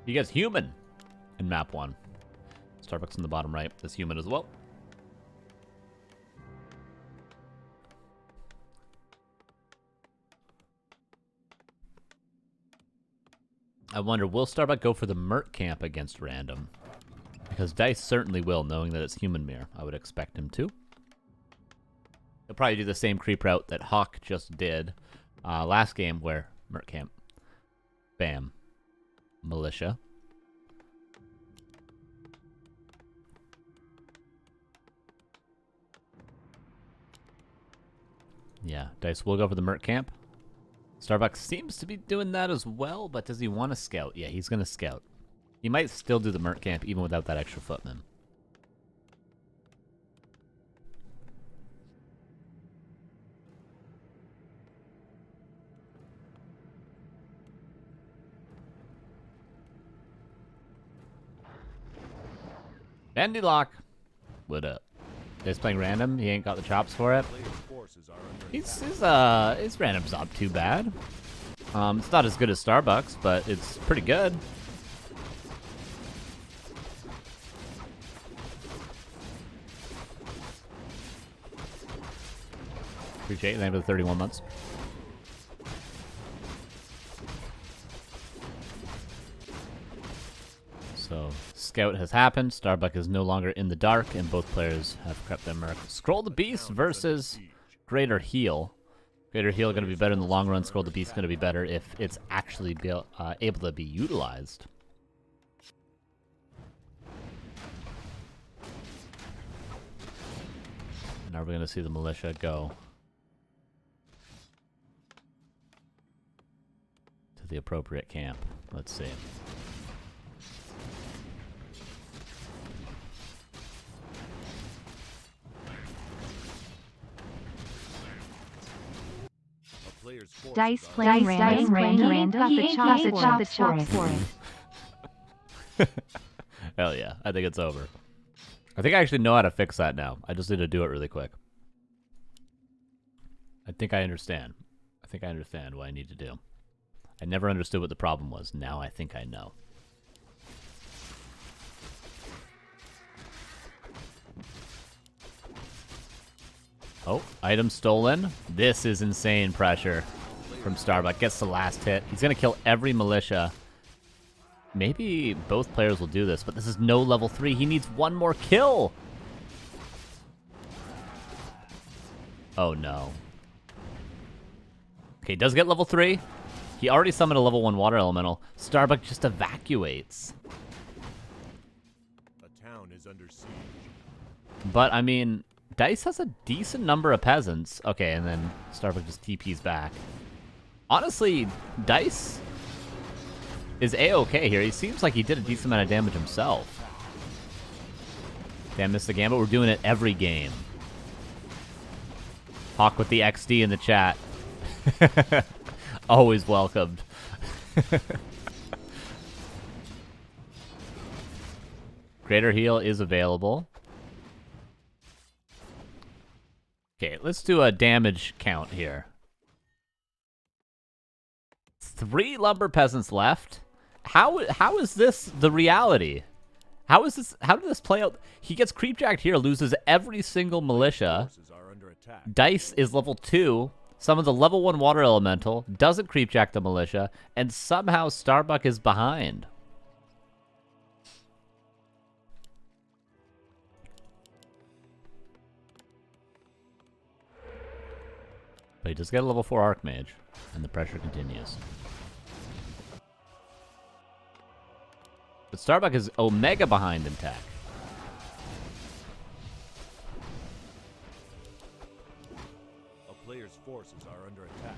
He gets human in map 1. Starbuck's in the bottom right. That's human as well. I wonder, will Starbuck go for the Merc camp against random? Because Dise certainly will, knowing that it's human mirror. I would expect him to. He'll probably do the same creep route that Hawk just did last game, where Merc camp. Bam. Militia. Yeah, Dise will go for the Merc camp. Starbuck seems to be doing that as well, but does he want to scout? Yeah, he's going to scout. He might still do the Merc camp even without that extra footman. Bandy Lock. What up? He's playing random. He ain't got the chops for it. His random's not too bad. It's not as good as Starbucks, but it's pretty good. Appreciate it. Thank you for the 31 months. So, scout has happened. Starbuck is no longer in the dark, and both players have crept their Merc. Scroll the Beast versus Greater Heal. Greater Heal going to be better in the long run. Scroll the Beast going to be better if it's actually able to be utilized. And now we're going to see the militia go to the appropriate camp. Let's see. Dise playing random. Got the chops for it. Hell yeah, I think it's over. I think I actually know how to fix that now. I just need to do it really quick. I think I understand. I think I understand what I need to do. I never understood what the problem was. Now I think I know. Oh, item stolen. This is insane pressure from Starbuck. Gets the last hit. He's going to kill every militia. Maybe both players will do this, but this is no level 3. He needs one more kill. Oh, no. Okay, he does get level 3. He already summoned a level 1 water elemental. Starbuck just evacuates. A town is under siege. But, I mean, Dise has a decent number of peasants. Okay, and then Starbuck just TP's back. Honestly, Dise is A-okay here. He seems like he did a decent amount of damage himself. Damn, missed the gambit. We're doing it every game. Hawk with the XD in the chat. Always welcomed. Greater Heal is available. Okay, let's do a damage count here. 3 lumber peasants left. How is this the reality? How is this? How did this play out? He gets creepjacked here, loses every single militia. Dise is level 2. Summons a level 1 water elemental, doesn't creepjack the militia, and somehow Starbuck is behind. But he does get a level 4 Archmage, and the pressure continues. But Starbuck is Omega behind in tech. A player's forces are under attack.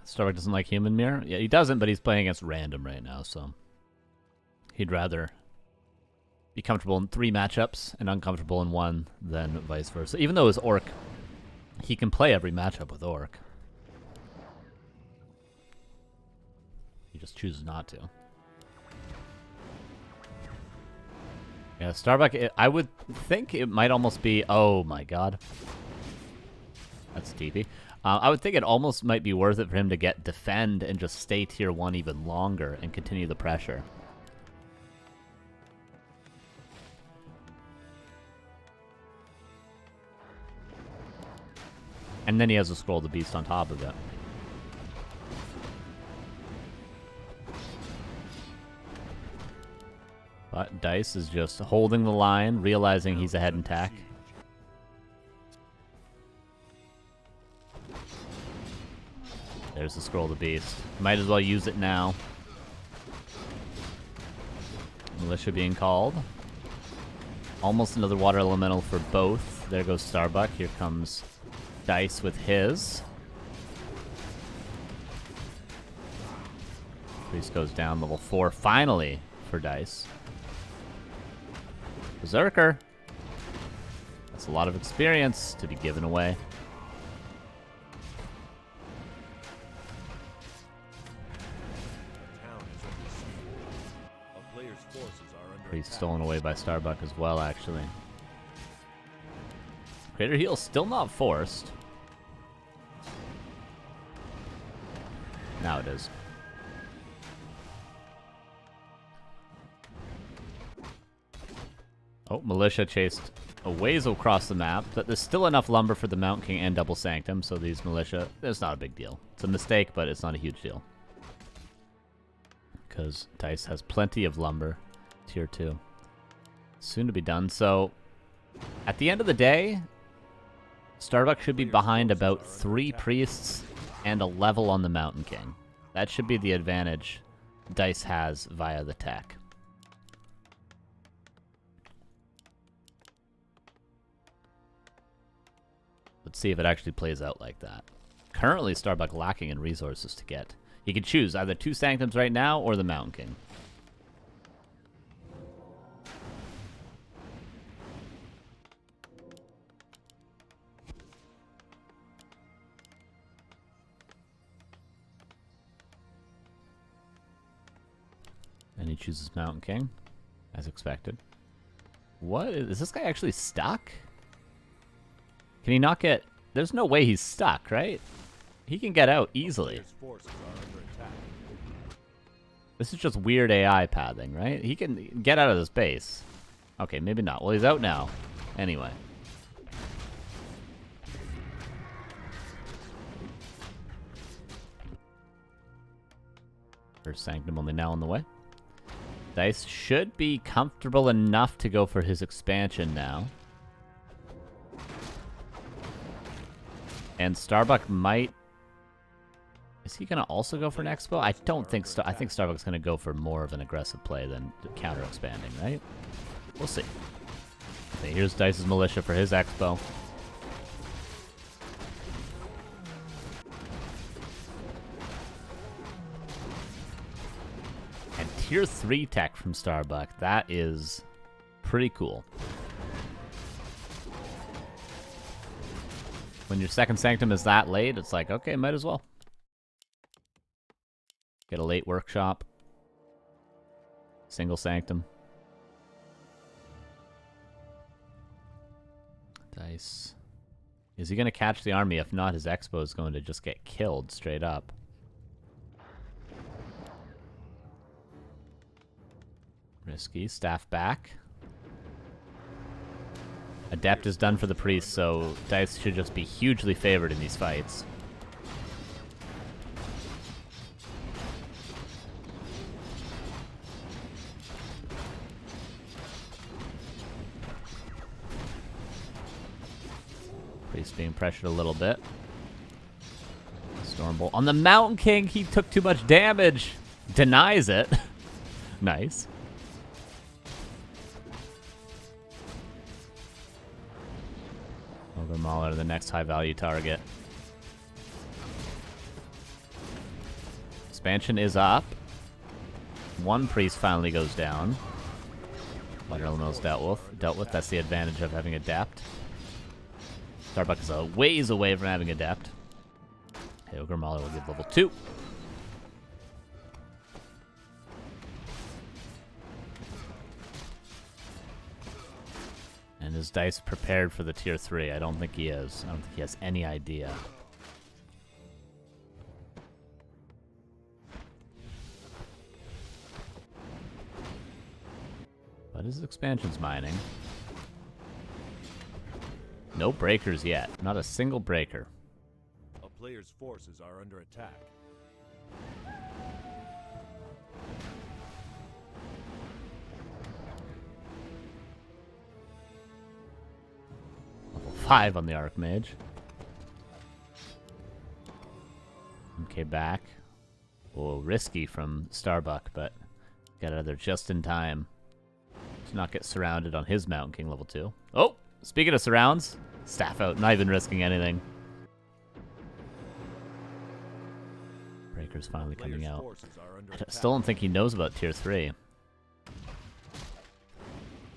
Starbuck doesn't like human mirror? Yeah, he doesn't, but he's playing against random right now, so he'd rather be comfortable in 3 matchups and uncomfortable in 1 than vice versa. Even though his Orc, he can play every matchup with Orc. He just chooses not to. Yeah, Starbuck, I would think it might almost be... Oh my god. That's TP. I would think it almost might be worth it for him to get defend and just stay tier 1 even longer and continue the pressure. And then he has to scroll the beast on top of it. But Dise is just holding the line, realizing he's ahead in tech. There's the scroll the beast. Might as well use it now. Militia being called. Almost another water elemental for both. There goes Starbuck. Here comes Dise with his. Priest goes down level 4 finally for Dise. Berserker. That's a lot of experience to be given away. Priest stolen away by Starbuck as well, actually. Crater Heal still not forced. Now it is. Oh, Militia chased a ways across the map, but there's still enough lumber for the Mount King and Double Sanctum, so these Militia, it's not a big deal. It's a mistake, but it's not a huge deal. Because Dise has plenty of lumber. Tier 2. Soon to be done. So, at the end of the day, Starbuck should be behind about 3 priests and a level on the Mountain King. That should be the advantage Dise has via the tech. Let's see if it actually plays out like that. Currently, Starbuck lacking in resources to get. He could choose either 2 Sanctums right now or the Mountain King. And he chooses Mountain King, as expected. What? Is this guy actually stuck? Can he not get... There's no way he's stuck, right? He can get out easily. This is just weird AI pathing, right? He can get out of this base. Okay, maybe not. Well, he's out now. Anyway. First Sanctum only now on the way. Dise should be comfortable enough to go for his expansion now. And Starbuck might... Is he going to also go for an expo? I don't think... I think Starbuck's going to go for more of an aggressive play than counter-expanding, right? We'll see. Okay, here's Dice's Militia for his expo. And tier 3 tech from Starbuck. That is pretty cool. When your second Sanctum is that late, it's like, okay, might as well. Get a late workshop. Single Sanctum. Dise. Is he going to catch the army? If not, his expo is going to just get killed straight up. Risky. Staff back. Adept is done for the priest, so Dise should just be hugely favored in these fights. Priest being pressured a little bit. Stormbolt on the Mountain King. He took too much damage. Denies it. Nice. Ogre Mauler, the next high-value target. Expansion is up. One priest finally goes down. Water Elemental's dealt with. That's the advantage of having Adept. Starbuck is a ways away from having Adept. Okay, Ogre Mauler will give level 2. And is Dise prepared for the tier 3? I don't think he is. I don't think he has any idea. this is expansion's mining. No breakers yet. Not a single breaker. A player's forces are under attack. Level 5 on the Archmage. Okay, back. Oh, risky from Starbuck, but got out of there just in time to not get surrounded on his Mountain King level 2. Oh, speaking of surrounds, staff out, not even risking anything. Breaker's finally coming out. I still don't think he knows about tier 3.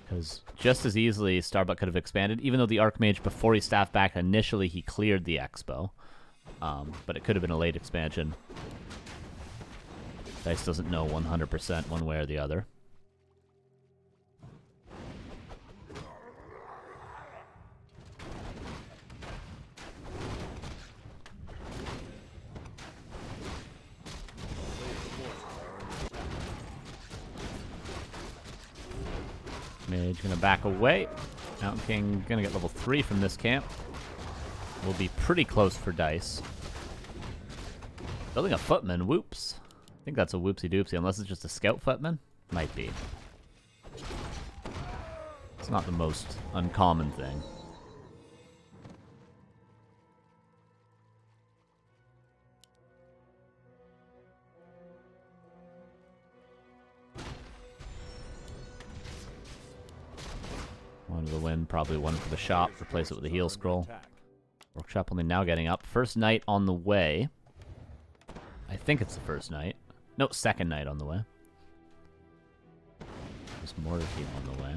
Because just as easily, Starbuck could have expanded, even though the Archmage, before he staffed back, initially he cleared the Expo. But it could have been a late expansion. Dise doesn't know 100% one way or the other. Mage gonna back away. Mountain King gonna get level 3 from this camp. Will be pretty close for Dise. Building a footman, whoops. I think that's a whoopsie doopsie, unless it's just a scout footman. Might be. It's not the most uncommon thing. One to the win, probably one for the shop. Replace it with a heal scroll. Workshop only now getting up. First night on the way. I think it's the first night. No, second night on the way. There's Mortar Team on the way.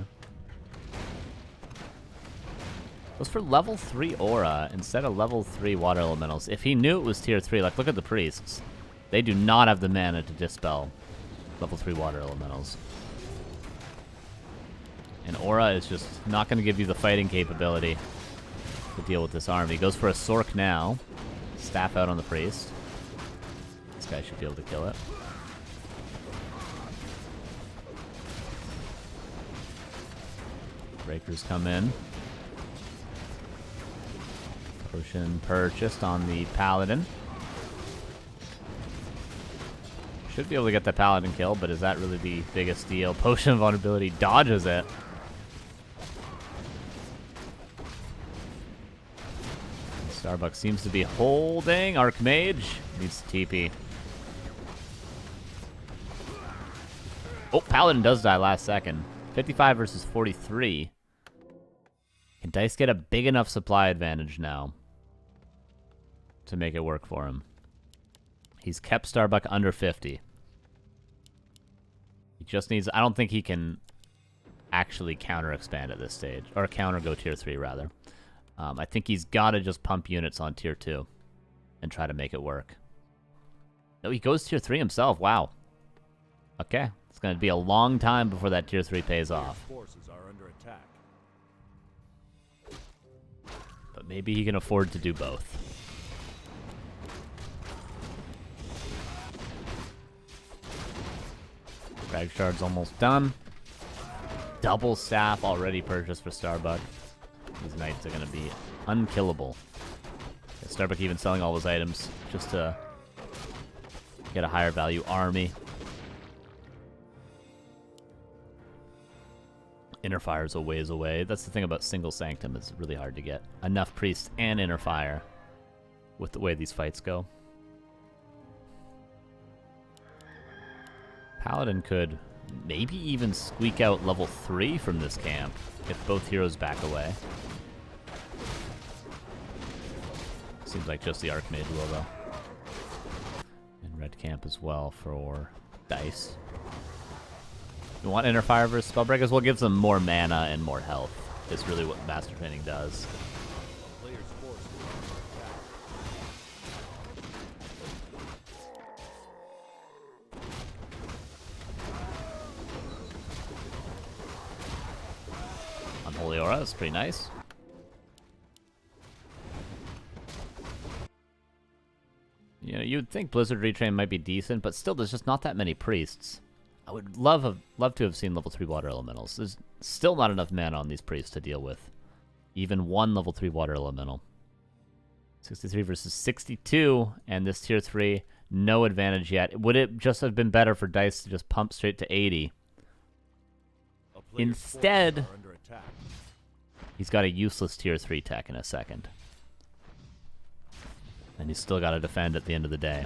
Goes for level 3 Aura instead of level 3 Water Elementals. If he knew it was tier 3, like look at the Priests. They do not have the mana to dispel level 3 Water Elementals. And Aura is just not going to give you the fighting capability to deal with this army. Goes for a Sork now. Staff out on the Priest. This guy should be able to kill it. Breakers come in. Potion purchased on the Paladin. Should be able to get the Paladin kill, but is that really the biggest deal? Potion of Vulnerability dodges it. Starbuck seems to be holding. Archmage needs to TP. Oh, Paladin does die last second. 55 versus 43. Can Dise get a big enough supply advantage now to make it work for him? He's kept Starbuck under 50. He just needs... I don't think he can actually counter-expand at this stage. Or counter-go tier 3, rather. I think he's got to just pump units on tier 2 and try to make it work. No, he goes tier 3 himself. Wow. Okay. It's going to be a long time before that tier 3 pays off. Forces are under attack. But maybe he can afford to do both. Drag Shard's almost done. Double staff already purchased for Starbuck. These knights are going to be unkillable. Starbuck even selling all those items just to get a higher value army. Inner Fire's a ways away. That's the thing about Single Sanctum. It's really hard to get enough priests and Inner Fire with the way these fights go. Paladin could maybe even squeak out level 3 from this camp if both heroes back away. Seems like just the Archmage will, though. And red camp as well for Dise. You want Inner Fire versus Spellbreakers? Well, it gives them more mana and more health. Is really what Master Training does. Player's forces are under attack. Unholy Aura is pretty nice. You know, you'd think Blizzard Retrain might be decent, but still, there's just not that many priests. I would love to have seen level 3 water elementals. There's still not enough mana on these priests to deal with even one level 3 water elemental. 63 versus 62, and this tier 3, no advantage yet. Would it just have been better for Dise to just pump straight to 80? Instead, he's got a useless tier 3 tech in a second. And he's still got to defend at the end of the day.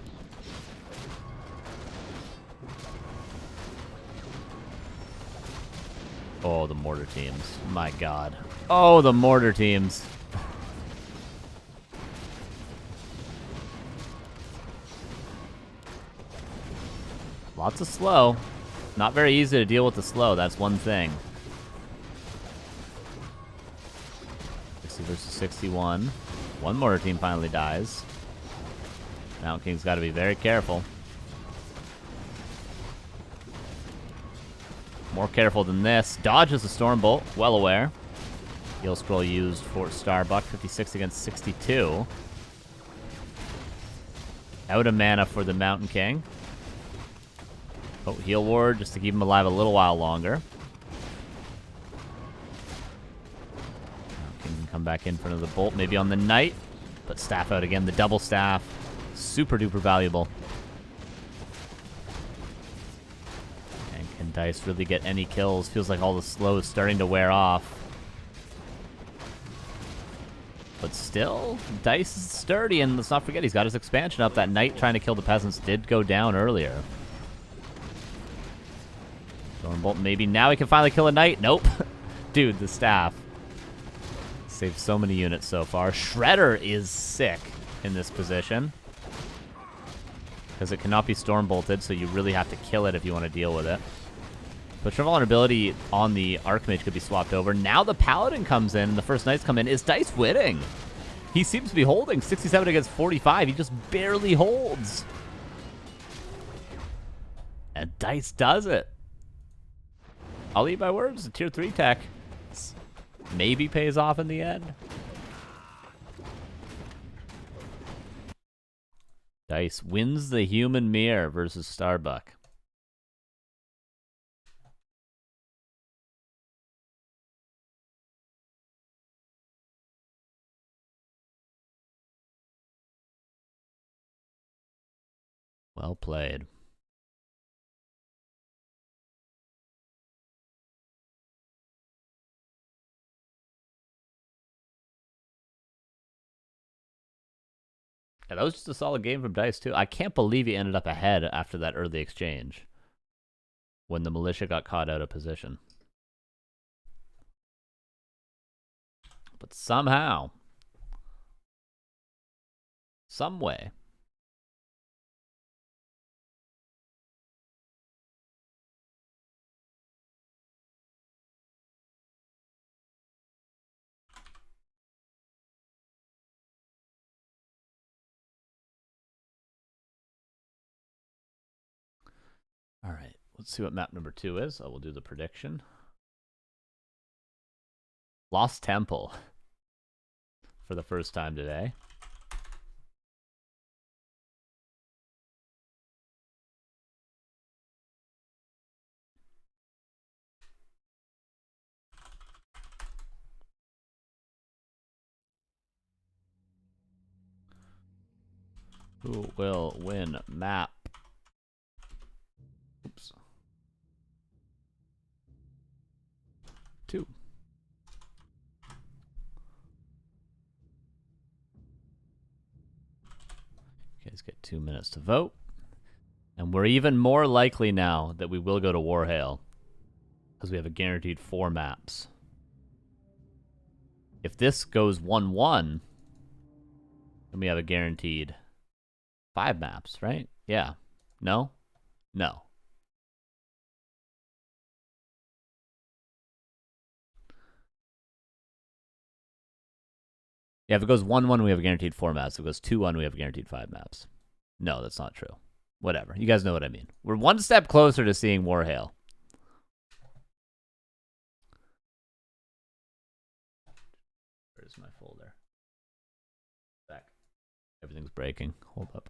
Oh, the mortar teams. My god. Oh, the mortar teams. Lots of slow. Not very easy to deal with the slow, that's one thing. 60 versus 61. One mortar team finally dies. Mountain King's got to be very careful. More careful than this. Dodges the Storm Bolt, well aware. Heal Scroll used for Starbuck, 56 against 62. Out of mana for the Mountain King. Oh, Heal Ward, just to keep him alive a little while longer. Mountain King can come back in front of the Bolt, maybe on the Knight. But Staff out again, the double Staff. Super duper valuable. And can Dise really get any kills? Feels like all the slow is starting to wear off. But still, Dise is sturdy, and let's not forget, he's got his expansion up. That Knight trying to kill the peasants did go down earlier. Stormbolt, maybe now he can finally kill a Knight. Nope. Dude, the Staff. Saved so many units so far. Shredder is sick in this position. Because it cannot be Stormbolted, so you really have to kill it if you want to deal with it. But Triple Vulnerability on the Archmage could be swapped over. Now the Paladin comes in, and the first Knights come in. Is Dise winning? He seems to be holding. 67 against 45. He just barely holds. And Dise does it. I'll eat my words. A tier 3 tech. Maybe pays off in the end. Dise wins the Human Mirror versus Starbuck. Well played. Yeah, that was just a solid game from Dise, too. I can't believe he ended up ahead after that early exchange when the militia got caught out of position. But somehow, some way, all right, let's see what map number 2 is. I will do the prediction. Lost Temple for the first time today. Who will win map? Oops. 2. You guys get 2 minutes to vote. And we're even more likely now that we will go to Warhail, because we have a guaranteed 4 maps. If this goes 1-1, then we have a guaranteed 5 maps, right? Yeah. No? No. Yeah, if it goes 1-1, we have a guaranteed 4 maps. If it goes 2-1, we have a guaranteed 5 maps. No, that's not true. Whatever. You guys know what I mean. We're one step closer to seeing Warhail. Where's my folder? Back. Everything's breaking. Hold up.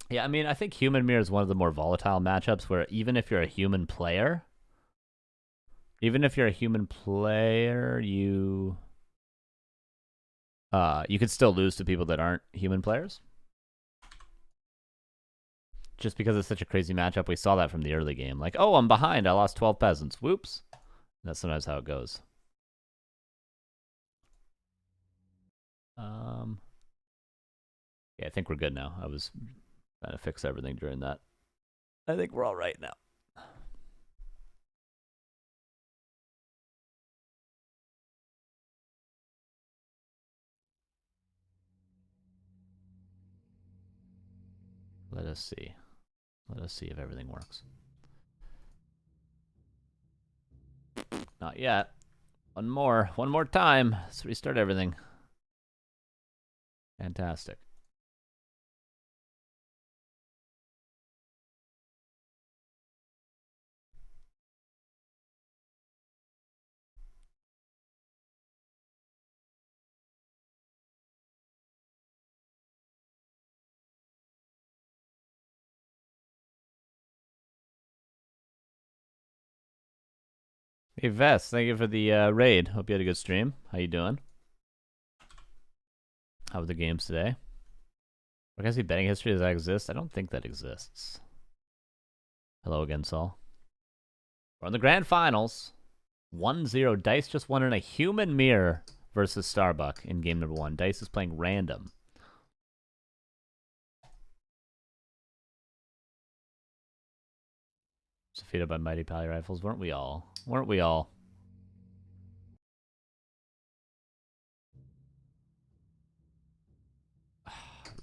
Yeah, I mean, I think Human Mirror is one of the more volatile matchups where even if you're a human player, you could still lose to people that aren't human players. Just because it's such a crazy matchup, we saw that from the early game. Like, oh, I'm behind. I lost 12 peasants. Whoops. That's sometimes how it goes. Yeah, I think we're good now. I was trying to fix everything during that. I think we're all right now. Let us see. Let us see if everything works. Not yet. One more time. Let's restart everything. Fantastic. Hey Vest, thank you for the raid. Hope you had a good stream. How you doing? How were the games today? Can I see betting history? Does that exist? I don't think that exists. Hello again, Saul. We're on the grand finals. 1-0. Dice just won in a human mirror versus Starbuck in game number 1. Dice is playing random. Defeated by Mighty Pally Rifles. Weren't we all? Weren't we all?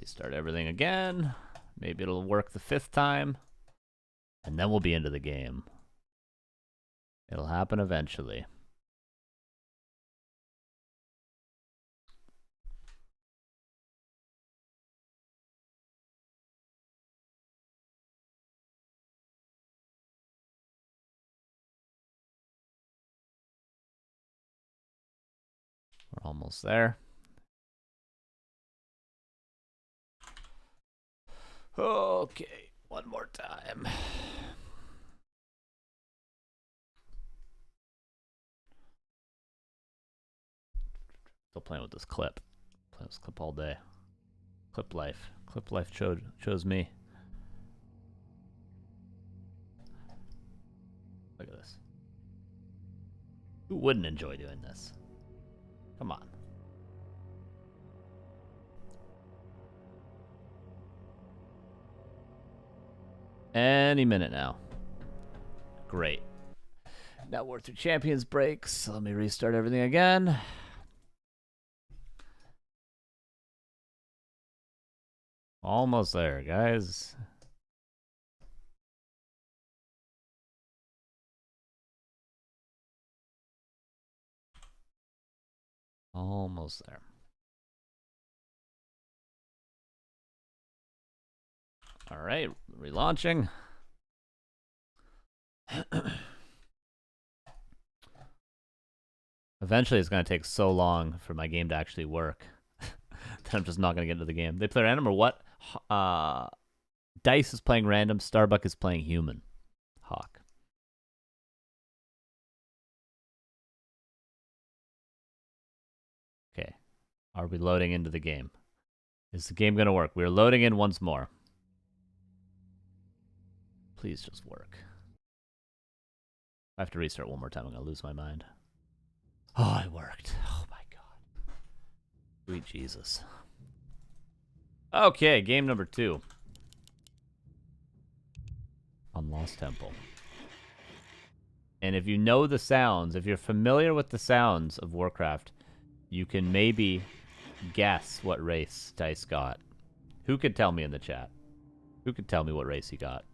Restart everything again. Maybe it'll work the 5th time. And then we'll be into the game. It'll happen eventually. We're almost there. Okay, one more time. Still playing with this clip. Playing this clip all day. Clip life. Clip life chose me. Look at this. Who wouldn't enjoy doing this? Come on. Any minute now. Great. Now we're through Champions breaks. So let me restart everything again. Almost there, guys. Almost there. All right, relaunching. Eventually, it's going to take so long for my game to actually work that I'm just not going to get into the game. They play random or what? Dice is playing random. Starbuck is playing human. Hawk. Okay. Are we loading into the game? Is the game going to work? We're loading in once more. Please just work. I have to restart one more time. I'm going to lose my mind. Oh, it worked. Oh, my God. Sweet Jesus. Okay, game number 2. On Lost Temple. And if you know the sounds, if you're familiar with the sounds of Warcraft, you can maybe guess what race Dice got. Who could tell me in the chat? Who could tell me what race he got?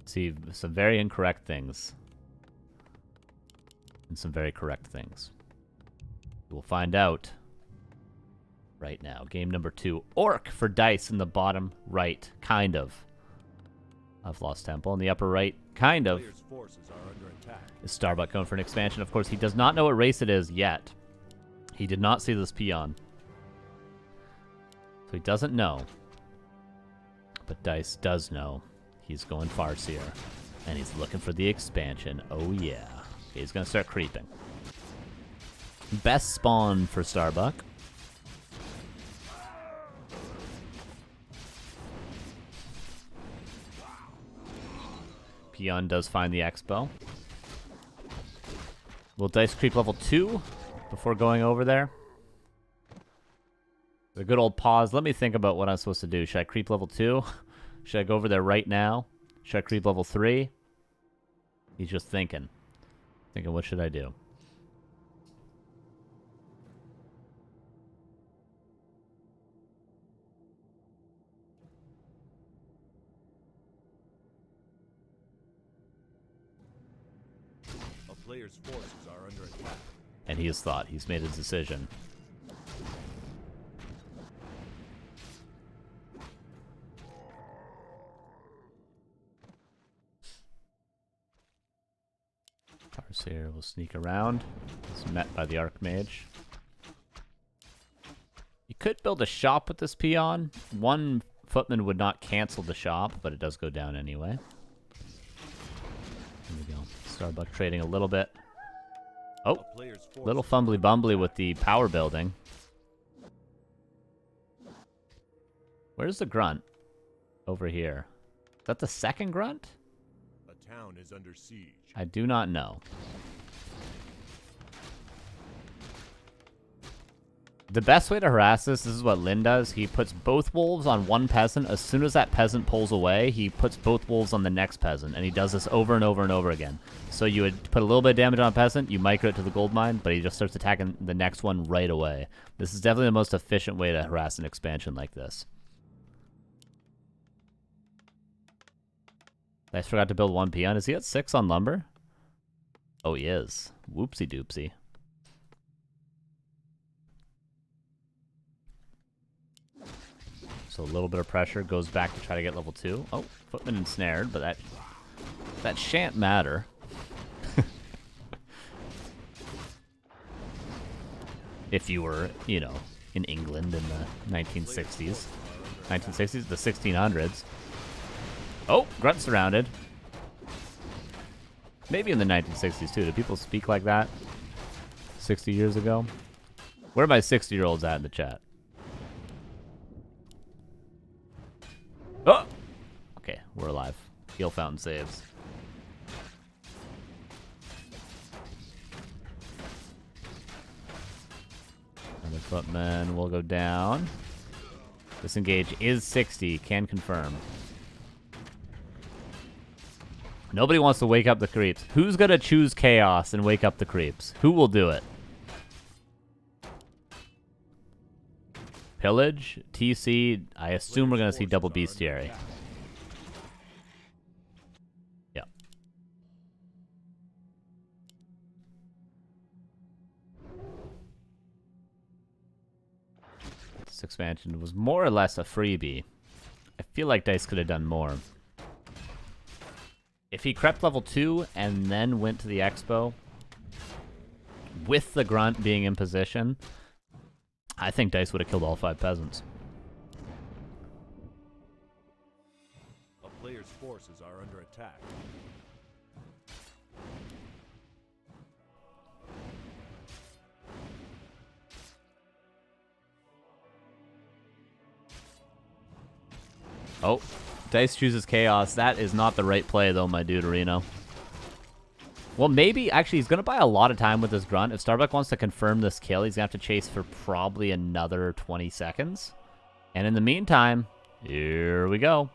See, some very incorrect things. And some very correct things. We'll find out right now. Game number 2. Orc for Dice in the bottom right, kind of Lost Temple. In the upper right, kind of, Players' forces are under attack. is Starbuck going for an expansion. Of course, he does not know what race it is yet. He did not see this peon. So he doesn't know. But Dice does know. He's going Farseer. And he's looking for the expansion. Oh, yeah. Okay, he's going to start creeping. Best spawn for Starbuck. Peon does find the Expo. Will Dice creep level 2 before going over there? A good old pause. Let me think about what I'm supposed to do. Should I creep level 2? Should I go over there right now? Should I creep level 3? He's just thinking. Thinking, what should I do? A player's forces are under attack. And he has thought. He's made his decision. Farseer will sneak around. He's met by the Archmage. You could build a shop with this peon. One footman would not cancel the shop, but it does go down anyway. Here we go. Starbuck trading a little bit. Oh, A player's forces little fumbly bumbly with the power building. Where's the grunt? Over here. Is that the second grunt? A town is under siege. I do not know. The best way to harass this is what Lynn does. He puts both wolves on one peasant. As soon as that peasant pulls away, he puts both wolves on the next peasant. And he does this over and over and over again. So you would put a little bit of damage on a peasant, you micro it to the gold mine, but he just starts attacking the next one right away. This is definitely the most efficient way to harass an expansion like this. I forgot to build one peon. Is he at 6 on lumber? Oh, he is. Whoopsie doopsie. So a little bit of pressure goes back to try to get level 2. Oh, footman ensnared, but that shan't matter. If you were, you know, in England in the 1960s. 1960s? The 1600s. Oh, grunt surrounded. Maybe in the 1960s too. Did people speak like that 60 years ago? Where are my 60-year-olds at in the chat? Oh! Okay, we're alive. Heal fountain saves. Another footman will go down. Disengage is 60. Can confirm. Nobody wants to wake up the creeps. Who's gonna choose chaos and wake up the creeps? Who will do it? Pillage, TC. I assume we're gonna see double bestiary. Yeah. This expansion was more or less a freebie. I feel like Dice could have done more. If he crept level 2 and then went to the Expo, with the grunt being in position, I think Dice would have killed all 5 peasants. A player's forces are under attack. Oh, Dice chooses chaos. That is not the right play, though, my dude, Reno. Well, maybe, actually, he's going to buy a lot of time with this grunt. If Starbuck wants to confirm this kill, he's going to have to chase for probably another 20 seconds. And in the meantime, here we go.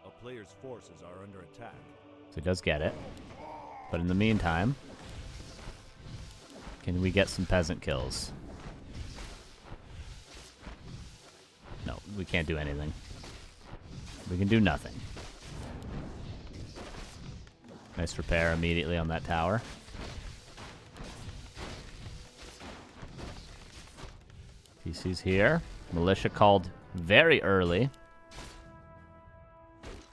A player's forces are under attack. So he does get it. But in the meantime, can we get some peasant kills? No, we can't do anything. We can do nothing. Nice repair immediately on that tower. DC's here. Militia called very early.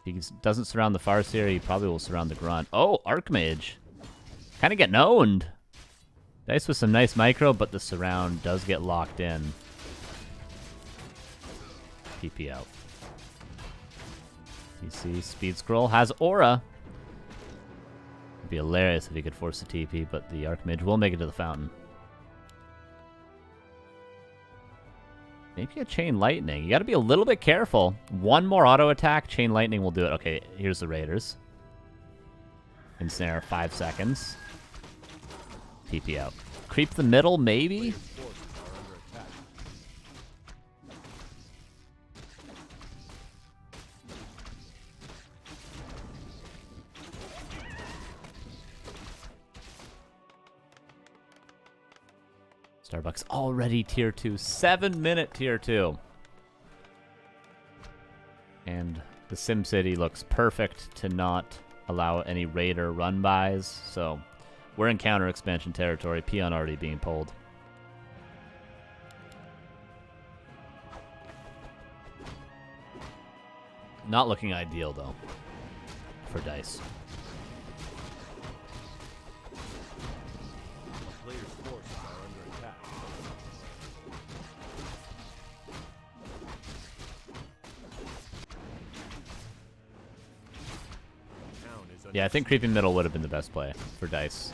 If he doesn't surround the Farseer, he probably will surround the Grunt. Oh, Archmage. Kind of getting owned. Dise with some nice micro, but the surround does get locked in. TP out. TC Speed Scroll has Aura. It'd be hilarious if he could force a TP, but the Archmage will make it to the fountain. Maybe a Chain Lightning. You gotta be a little bit careful. One more auto attack, Chain Lightning will do it. Okay, here's the Raiders. Ensnare 5 seconds. TP out. Creep the middle, maybe? Starbuck's already tier 2. 7-minute tier 2. And the SimCity looks perfect to not allow any Raider run-bys. So we're in counter expansion territory. Peon already being pulled. Not looking ideal, though, for Dise. Yeah, I think creeping middle would have been the best play for Dise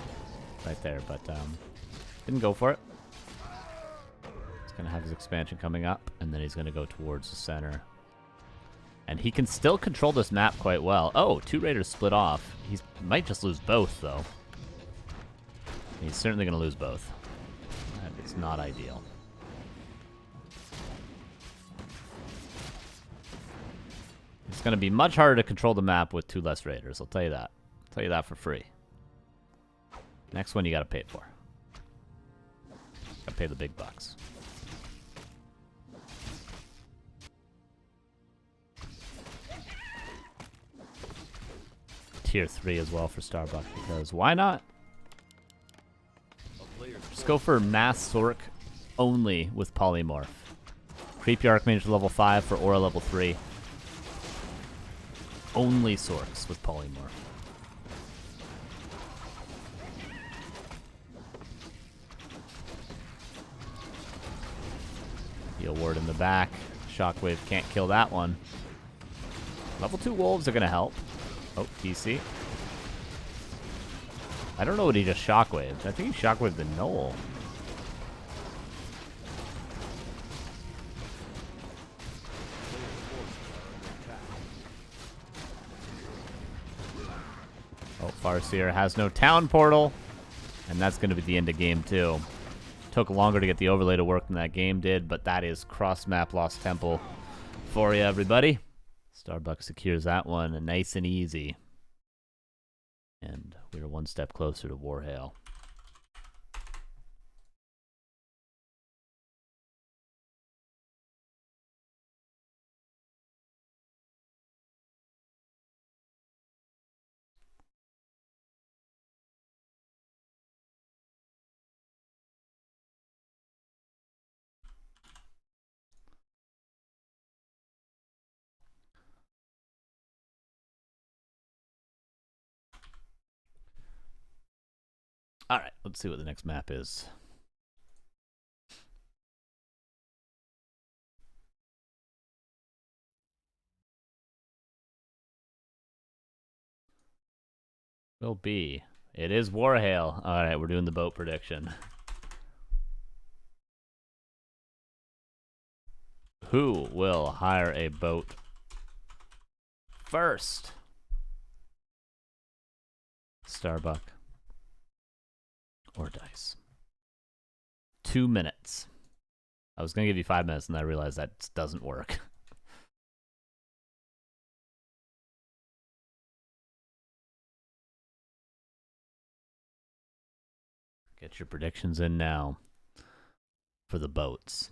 right there, but didn't go for it. He's going to have his expansion coming up, and then he's going to go towards the center. And he can still control this map quite well. Oh, 2 Raiders split off. He might just lose both, though. He's certainly going to lose both. It's not ideal. It's going to be much harder to control the map with 2 less Raiders, I'll tell you that. I'll tell you that for free. Next one you got to pay for. Got to pay the big bucks. Tier 3 as well for Starbuck, because why not? Just go for Mass Sork only with Polymorph. Creep your Archmage to level 5 for Aura level 3. Only Sorks with Polymorph. Heal Ward in the back. Shockwave can't kill that one. Level 2 Wolves are going to help. Oh, DC. I don't know what he just Shockwaved. I think he Shockwaved the Knoll. Oh, Farseer has no town portal. And that's going to be the end of game 2. Took longer to get the overlay to work than that game did, but that is cross-map Lost Temple for you, everybody. Starbuck secures that one nice and easy. And we're one step closer to Warhail. All right, let's see what the next map is. Will be. It is Warhail. All right, we're doing the boat prediction. Who will hire a boat first? Starbuck or Dise? 2 minutes. I was going to give you 5 minutes, and I realized that doesn't work. Get your predictions in now for the boats.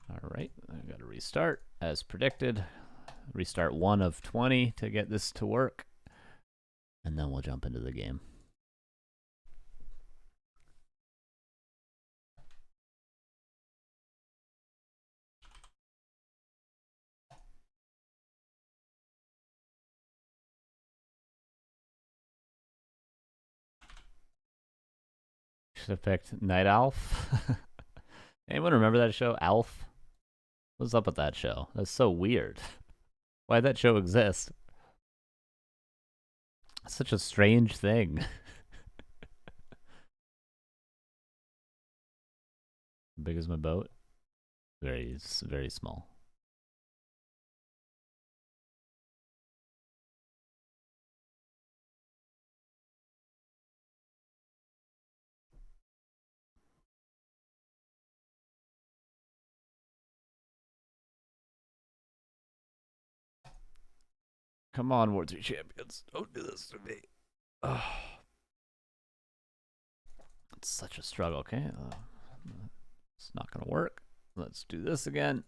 All right, I got to restart as predicted. restart 1 of 20 to get this to work. And then we'll jump into the game. Should have picked Night Elf. Anyone remember that show, Elf? What's up with that show? That's so weird. Why'd that show exist? It's such a strange thing. How big is my boat? Very, very small. Come on, War 3 champions. Don't do this to me. Oh. It's such a struggle. Okay. It's not going to work. Let's do this again.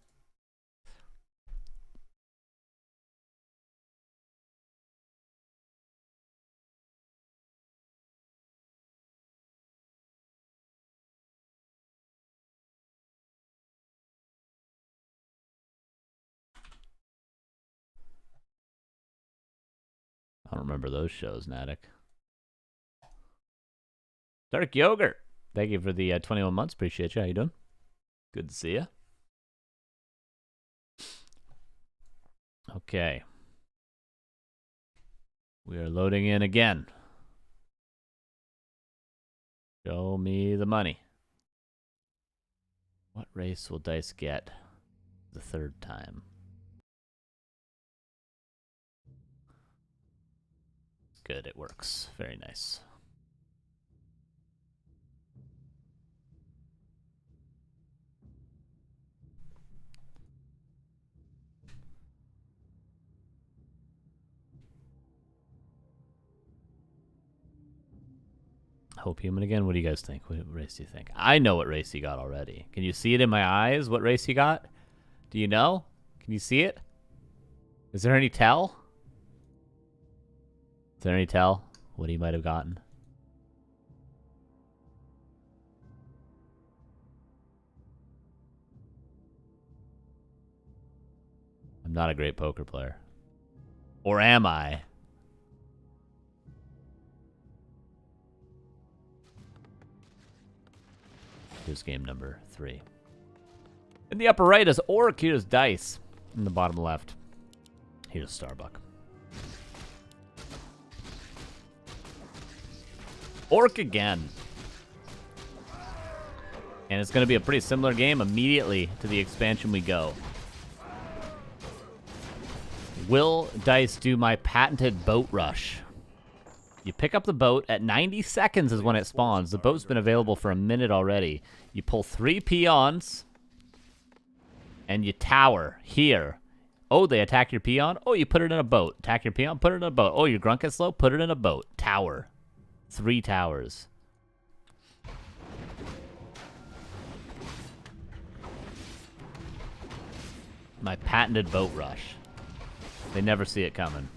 I don't remember those shows, Natick. Dark Yogurt. Thank you for the 21 months. Appreciate you. How you doing? Good to see you. Okay. We are loading in again. Show me the money. What race will Dice get the third time? Good, it works. Very nice. Hope Human again. What do you guys think? What race do you think? I know what race he got already. Can you see it in my eyes? What race he got? Do you know? Can you see it? Is there any tell? Is there any tell what he might have gotten? I'm not a great poker player. Or am I? Here's game number 3. In the upper right is Orc. Here's Dice. In the bottom left, here's Starbuck. Orc again. And it's going to be a pretty similar game immediately to the expansion we go. Will Dice do my patented boat rush? You pick up the boat at 90 seconds is when it spawns. The boat's been available for a minute already. You pull 3 peons and you tower here. Oh, they attack your peon? Oh, you put it in a boat. Attack your peon? Put it in a boat. Oh, your grunt gets slow? Put it in a boat. Tower. 3 towers. My patented boat rush. They never see it coming.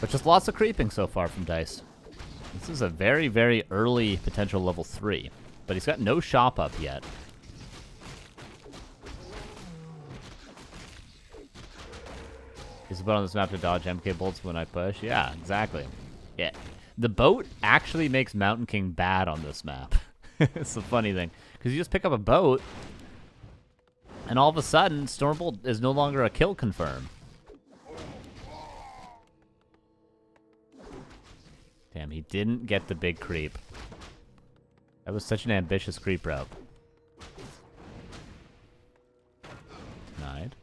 But just lots of creeping so far from Dice. This is a very, very early potential level 3. But he's got no shop up yet. Is the boat on this map to dodge MK bolts when I push? Yeah, exactly. Yeah. The boat actually makes Mountain King bad on this map. It's a funny thing. Because you just pick up a boat, and all of a sudden, Stormbolt is no longer a kill confirm. Damn, he didn't get the big creep. That was such an ambitious creep route. Denied.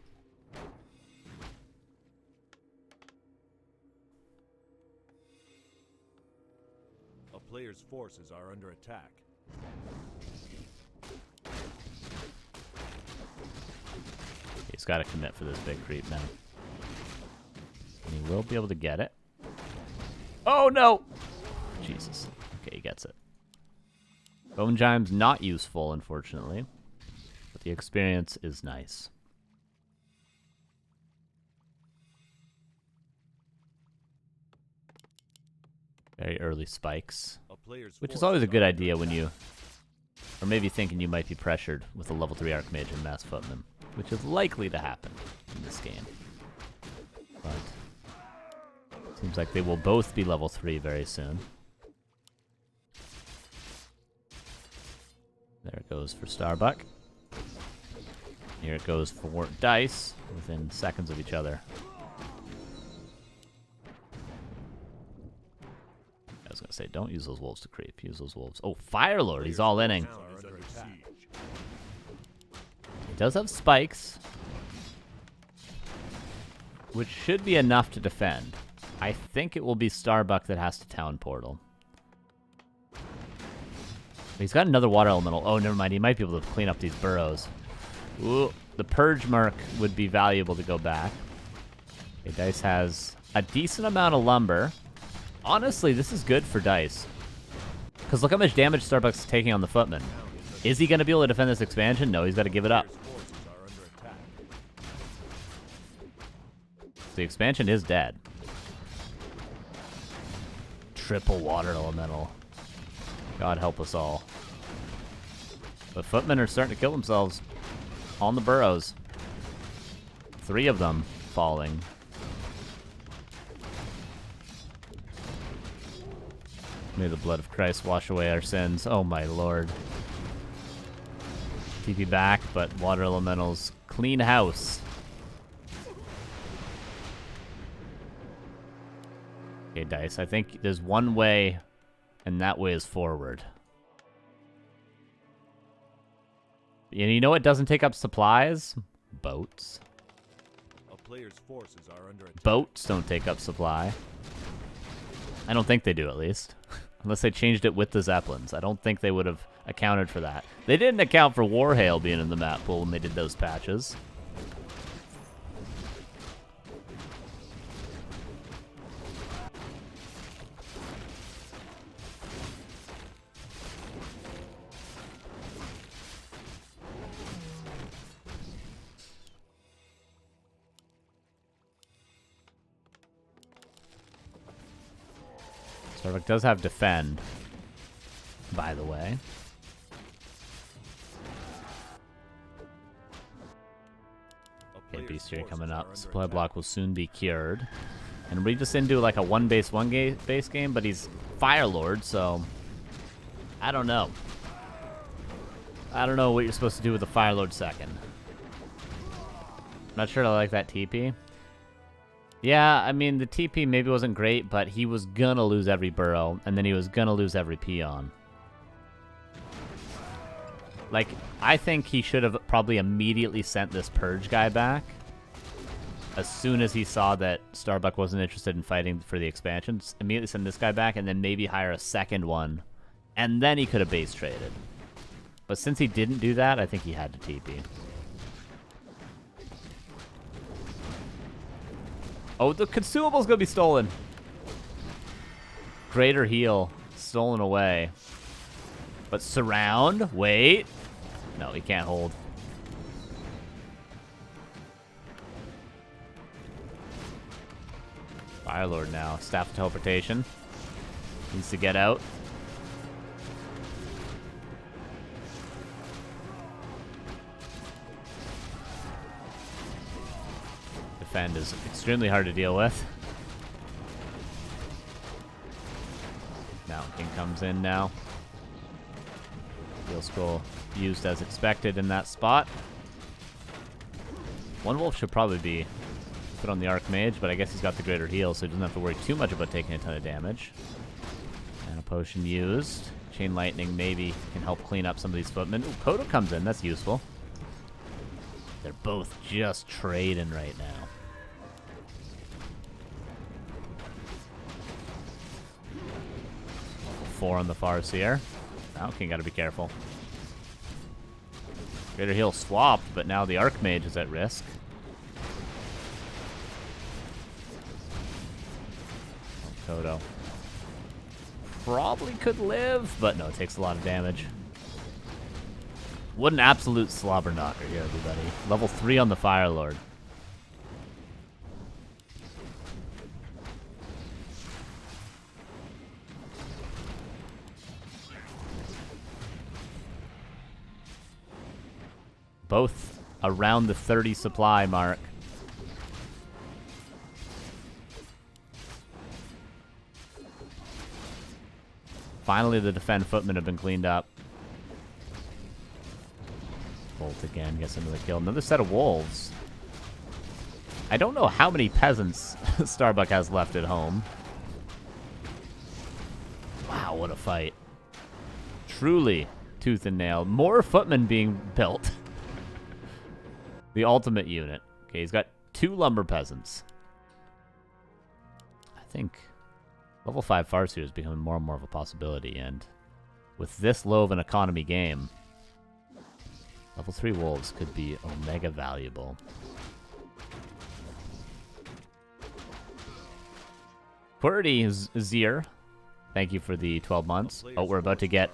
A player's forces are under attack. Okay, He's got to commit for this big creep now. And he will be able to get it. Oh, no! Jesus. Okay, he gets it. Bone Chime's not useful, unfortunately. But the experience is nice. Very early spikes. Which is always a good idea when you... Or maybe thinking you might be pressured with a level 3 Archmage and Mass Footman. Which is likely to happen in this game. But... Seems like they will both be level 3 very soon. There it goes for Starbuck. Here it goes for Dise, within seconds of each other. I was going to say, don't use those wolves to creep. Use those wolves. Oh, Firelord, he's all inning. He does have spikes, which should be enough to defend. I think it will be Starbuck that has to Town Portal. He's got another water elemental. Oh, never mind. He might be able to clean up these burrows. Ooh, the Purge Mark would be valuable to go back. Okay, Dise has a decent amount of lumber. Honestly, this is good for Dise. Because look how much damage Starbuck's taking on the Footman. Is he going to be able to defend this expansion? No, he's got to give it up. The expansion is dead. Triple water elemental. God help us all. The Footmen are starting to kill themselves on the burrows. 3 of them falling. May the blood of Christ wash away our sins. Oh my lord. TP back, but water elementals clean house. Okay, Dise, I think there's one way, and that way is forward. And you know what doesn't take up supplies? Boats. A player's forces are under attack. Boats don't take up supply. I don't think they do, at least. Unless they changed it with the Zeppelins. I don't think they would have accounted for that. They didn't account for Warhail being in the map pool when they did those patches. Starbuck does have defend, by the way. Okay, Bestiary coming up. Supply block will soon be cured. And we just into like a 1-base game, but he's Firelord, so I don't know. I don't know what you're supposed to do with the Firelord second. I'm not sure I like that TP. Yeah, I mean, the TP maybe wasn't great, but he was gonna lose every burrow, and then he was gonna lose every peon. Like, I think he should have probably immediately sent this Purge guy back as soon as he saw that Starbuck wasn't interested in fighting for the expansion. Just immediately send this guy back, and then maybe hire a second one, and then he could have base traded. But since he didn't do that, I think he had to TP. Oh, the consumable's gonna be stolen. Greater heal. Stolen away. But surround. Wait. No, he can't hold. Firelord now. Staff of teleportation. Needs to get out. Defend is extremely hard to deal with. Mountain King comes in now. Heal Scroll used as expected in that spot. One wolf should probably be put on the Archmage, but I guess he's got the greater heal, so he doesn't have to worry too much about taking a ton of damage. And a potion used. Chain Lightning maybe can help clean up some of these footmen. Ooh, Kodo comes in. That's useful. They're both just trading right now. Level 4 on the Farseer. Now King gotta be careful. Greater heal swapped, but now the Archmage is at risk. Kodo. Probably could live, but no, it takes a lot of damage. What an absolute slobber knocker here, everybody. Level 3 on the Fire Lord. Both around the 30 supply mark. Finally, the defend footmen have been cleaned up. Bolt again, gets another kill. Another set of wolves. I don't know how many peasants Starbuck has left at home. Wow, what a fight. Truly tooth and nail. More footmen being built. The ultimate unit. Okay, he's got 2 lumber peasants. I think level 5 Farseer is becoming more and more of a possibility, and with this low of an economy game, level 3 wolves could be omega valuable. Qwerty Zir, thank you for the 12 months. Oh, we're about to get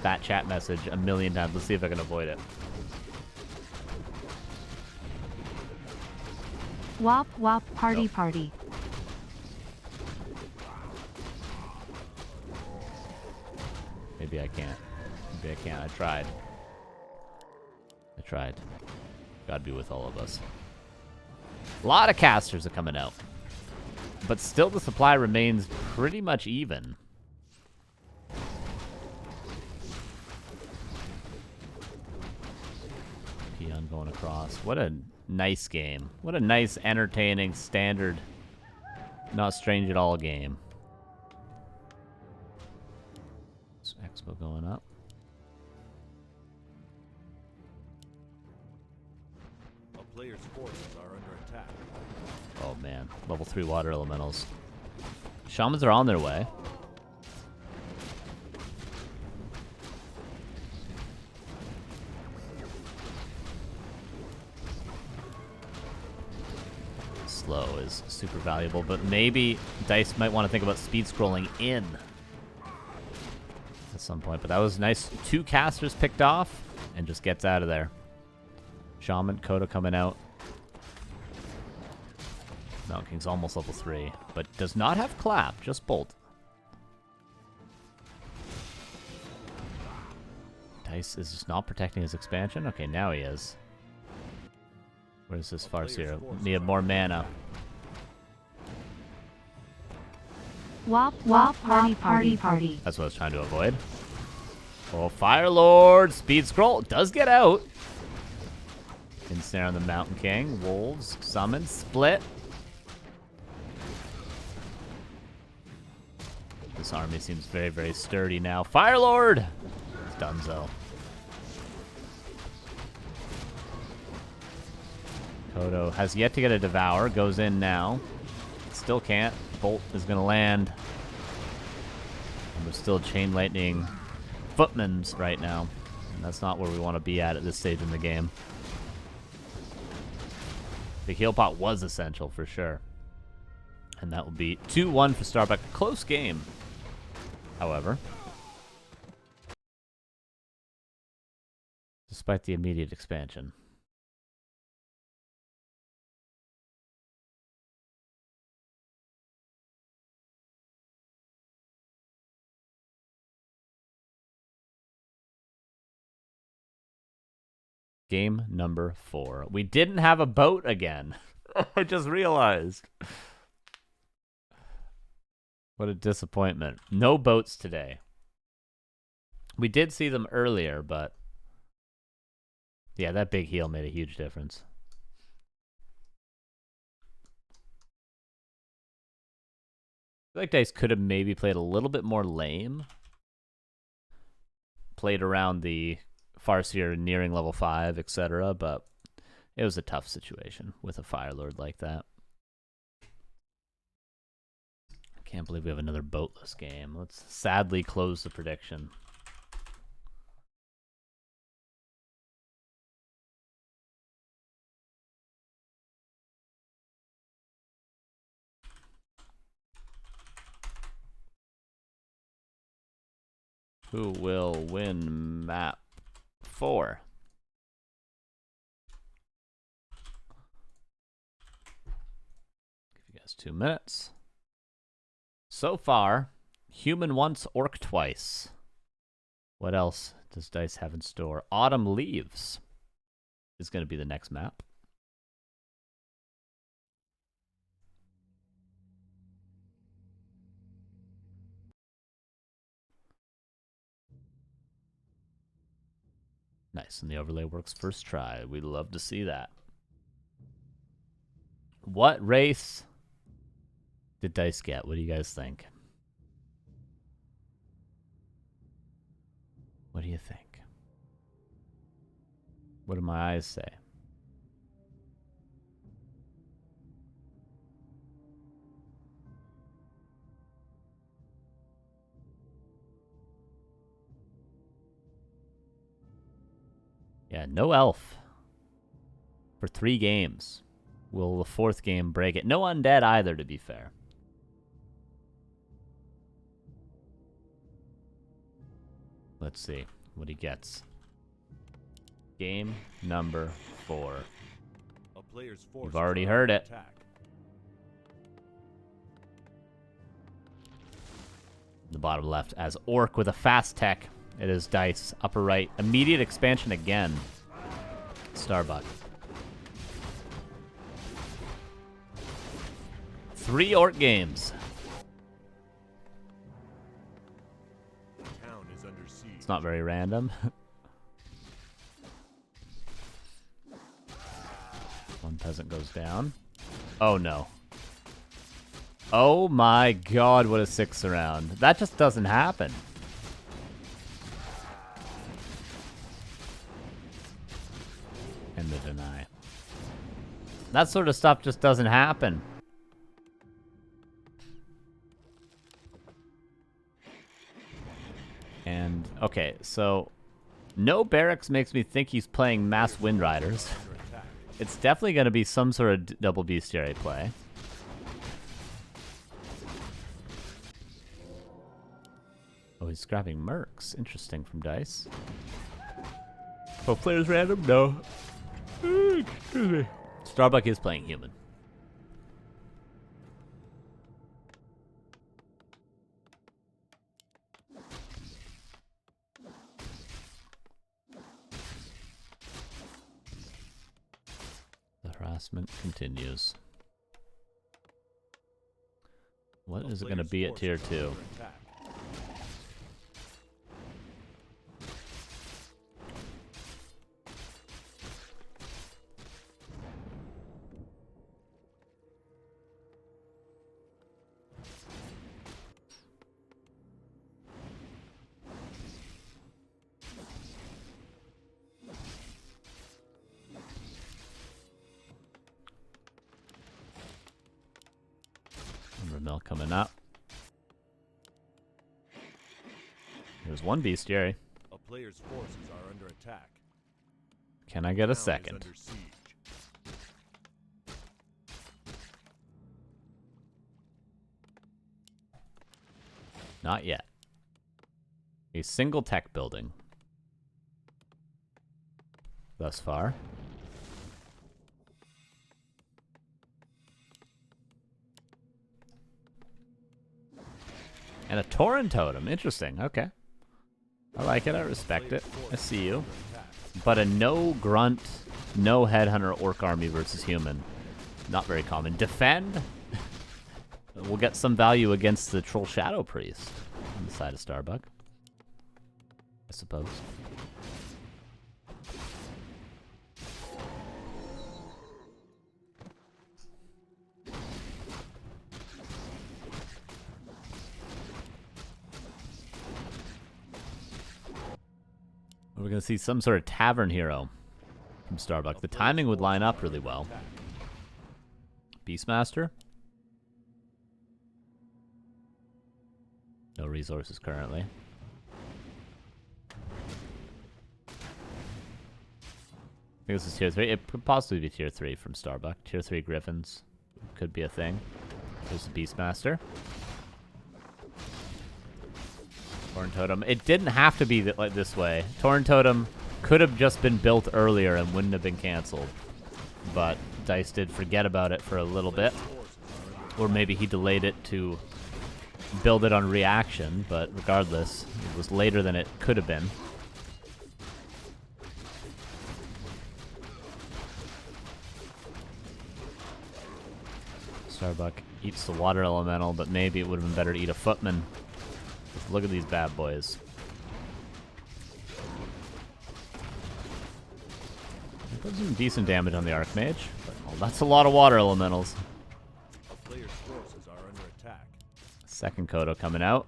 that chat message a million times. Let's see if I can avoid it. Wop wop party party. Maybe I can't. Maybe I can't. I tried. God be with all of us. A lot of casters are coming out. But still the supply remains pretty much even. Peon going across. What a nice game. What a nice, entertaining, standard, not strange at all game. So Expo going up. A player's forces are under attack. Oh man, level 3 water elementals. Shamans are on their way. Slow is super valuable, but maybe Dise might want to think about speed scrolling in at some point. But that was nice. 2 casters picked off and just gets out of there. Shaman, Kodo coming out. Mountain King's almost level 3, but does not have Clap, just Bolt. Dise is just not protecting his expansion? Okay, now he is. Where's this Farseer? Need more mana. Wop wop party party party. That's what I was trying to avoid. Oh, Fire Lord! Speed scroll does get out. Ensnare on the Mountain King. Wolves, summon, split. This army seems very, very sturdy now. Fire Lord! It's Dunzo. Kodo has yet to get a Devour. Goes in now. Still can't. Bolt is going to land. And we're still Chain Lightning Footmans right now. And that's not where we want to be at this stage in the game. The heal pot was essential for sure. And that will be 2-1 for Starbuck. Close game, however. Despite the immediate expansion. Game number 4. We didn't have a boat again. I just realized. What a disappointment. No boats today. We did see them earlier, but yeah, that big heal made a huge difference. I feel like Dise could have maybe played a little bit more lame. Played around the Farseer nearing level 5, etc., but it was a tough situation with a Fire Lord like that. I can't believe we have another boatless game. Let's sadly close the prediction. Who will win map 4? Give you guys 2 minutes. So far, human once, orc twice. What else does Dice have in store? Autumn Leaves is going to be the next map. Nice, and the overlay works first try. We love to see that. What race did Dice get? What do you guys think? What do you think? What do my eyes say? Yeah, no elf for 3 games. Will the 4th game break it? No undead either, to be fair. Let's see what he gets. Game number 4. A player's You've already heard it. Attack. The bottom left as Orc with a fast tech. It is Dice. Upper right. Immediate expansion again. Starbuck. 3 Orc games. Town is under siege. It's not very random. One peasant goes down. Oh no. Oh my god, what a 6 round. That just doesn't happen. And the deny. That sort of stuff just doesn't happen. And, okay, so no barracks makes me think he's playing Mass Wind Riders. It's definitely going to be some sort of double bestiary play. Oh, he's grabbing mercs. Interesting from Dice. Oh, players random? No. Excuse me. Starbuck is playing human. The harassment continues. What is it going to be at tier 2? Mill coming up. There's one bestiary. A player's forces are under attack. Can I get a Town is second? under siege. Not yet. A single tech building. Thus far. And a Tauren totem. Interesting. Okay. I like it. I respect it. I see you. But a no grunt, no headhunter orc army versus human. Not very common. Defend. We'll get some value against the Troll Shadow Priest on the side of Starbuck, I suppose. We're going to see some sort of tavern hero from Starbuck. The timing would line up really well. Beastmaster. No resources currently. I think this is tier 3. It could possibly be tier 3 from Starbuck. Tier 3 Griffins could be a thing. There's the Beastmaster. Torn Totem. It didn't have to be like this way. Torn Totem could have just been built earlier and wouldn't have been canceled. But Dise did forget about it for a little bit. Or maybe he delayed it to build it on reaction, but regardless, it was later than it could have been. Starbuck eats the water elemental, but maybe it would have been better to eat a footman. Look at these bad boys. It does some decent damage on the Archmage, but well, that's a lot of water elementals. A player's forces are under attack. Second Kodo coming out.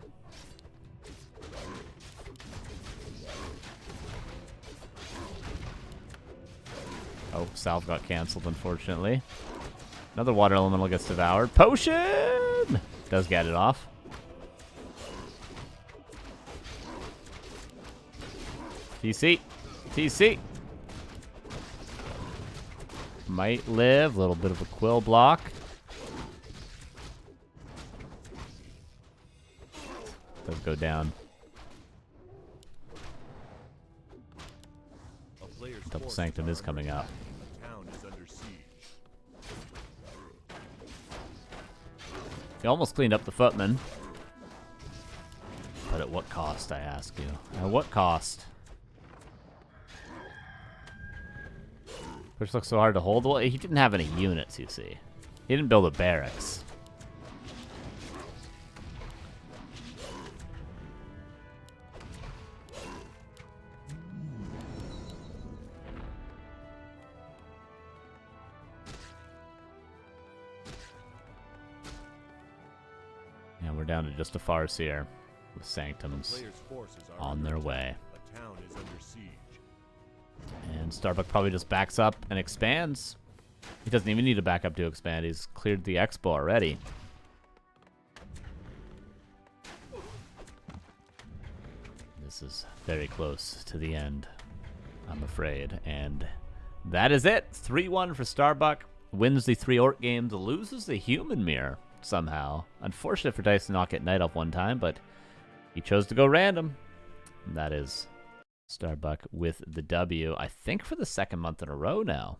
Oh, Salve got canceled, unfortunately. Another water elemental gets devoured. Potion! Does get it off. TC. TC. Might live. A little bit of a quill block. Does go down. Double Sanctum is coming up. Town is under siege. He almost cleaned up the footman. But at what cost, I ask you? At what cost? Which looks so hard to hold. Well, he didn't have any units, you see. He didn't build a barracks. And we're down to just a Farseer with Sanctums on their way. A town is under siege. And Starbuck probably just backs up and expands. He doesn't even need to back up to expand. He's cleared the Expo already. This is very close to the end, I'm afraid. And that is it. 3-1 for Starbuck. Wins the 3 Orc games. Loses the Human Mirror somehow. Unfortunate for Dise to not get Night Elf one time, but he chose to go random. And that is Starbuck with the W, I think for the second month in a row now.